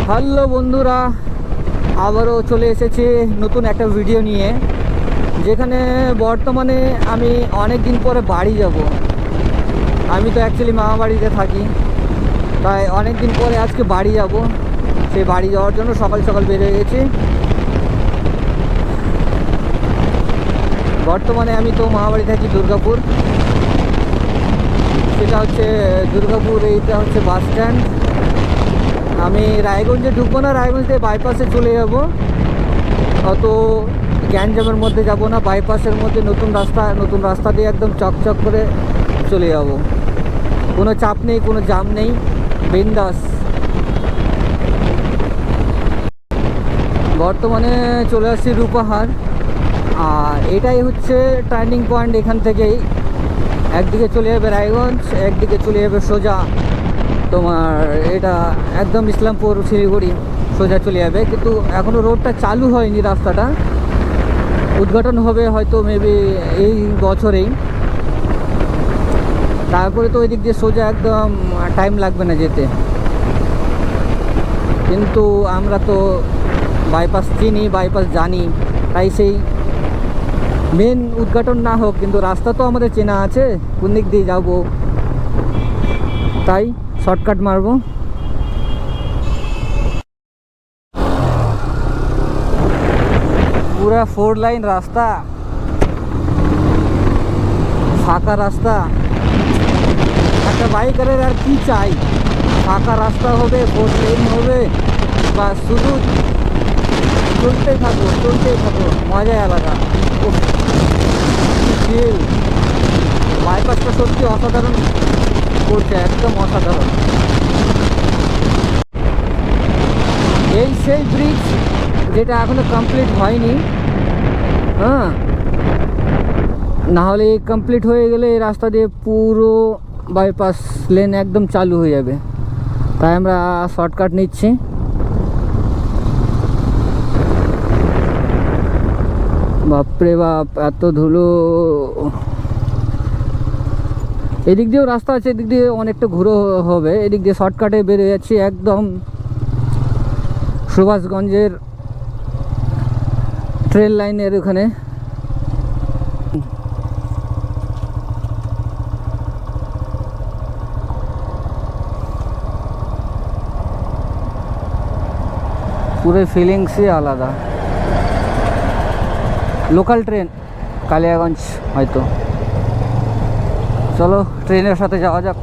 Hello বন্ধুরা, আবারও চলে এসেছি নতুন একটা ভিডিও নিয়ে, যেখানে বর্তমানে আমি অনেক দিন পরে বাড়ি যাব। আমি তো অ্যাকচুয়ালি মামা বাড়িতে থাকি, তাই অনেক দিন পরে আজকে বাড়ি যাব। সেই বাড়ি যাওয়ার জন্য সকাল সকাল বেরিয়ে গেছি। বর্তমানে আমি তো মামা বাড়ি থাকি দুর্গাপুর। সেটা হচ্ছে দুর্গাপুর, এইটা হচ্ছে বাস স্ট্যান্ড। আমি রায়গঞ্জে ঢুকবো না, রায়গঞ্জ থেকে বাইপাসে চলে যাব। অত গ্যাঞ্জামের মধ্যে যাব না, বাইপাসের মধ্যে নতুন রাস্তা দিয়ে একদম চকচক করে চলে যাব। কোনো চাপ নেই, কোনো জাম নেই, বিন্দাস। বর্তমানে চলে আসছি রূপাহার, আর এটাই হচ্ছে টার্নিং পয়েন্ট। এখান থেকেই একদিকে চলে যাবে রায়গঞ্জ, একদিকে চলে যাবে সোজা তোমার এটা একদম ইসলামপুর শিলিগুড়ি সোজা চলে যাবে। কিন্তু এখনও রোডটা চালু হয়নি, রাস্তাটা উদ্ঘাটন হবে হয়তো মেবি এই বছরেই। তারপরে তো ওই দিক দিয়ে সোজা একদম টাইম লাগবে না যেতে। কিন্তু আমরা তো বাইপাস চিনি, বাইপাস জানি, তাই সেই মেন উদ্ঘাটন না হোক কিন্তু রাস্তা তো আমাদের চেনা আছে, কোন দিক দিয়ে যাবো, তাই শর্টকাট মারবো। পুরা 4 লাইন রাস্তা, ফাঁকা রাস্তা। একটা বাইকারের আর কি চাই? ফাঁকা রাস্তা হবে, 4 লেন হবে, বা শুধু চলতেই থাকো, মজাই আলাদা। বাইপাসটা সত্যি অসাধারণ করছে, একদম অসাধারণ। এই সেই ব্রিজ যেটা এখনো কমপ্লিট হয়নি, হ্যাঁ, না হলে কমপ্লিট হয়ে গেলে এই রাস্তা দিয়ে পুরো বাইপাস লেন একদম চালু হয়ে যাবে। তাই আমরা শর্টকাট নিচ্ছি। বাপরে বাপ, এত ধুলো। এদিক দিয়েও রাস্তা আছে, এদিক দিয়ে অনেকটা ঘুরো হবে। এদিক দিয়ে শর্টকাটে বেরিয়ে যাচ্ছি একদম সুভাষগঞ্জের ট্রেন লাইনের ওখানে। পুরো ফিলিংসই আলাদা। লোকাল ট্রেন কালিয়াগঞ্জ হয়তো। চলো ট্রেনের সাথে যাওয়া যাক।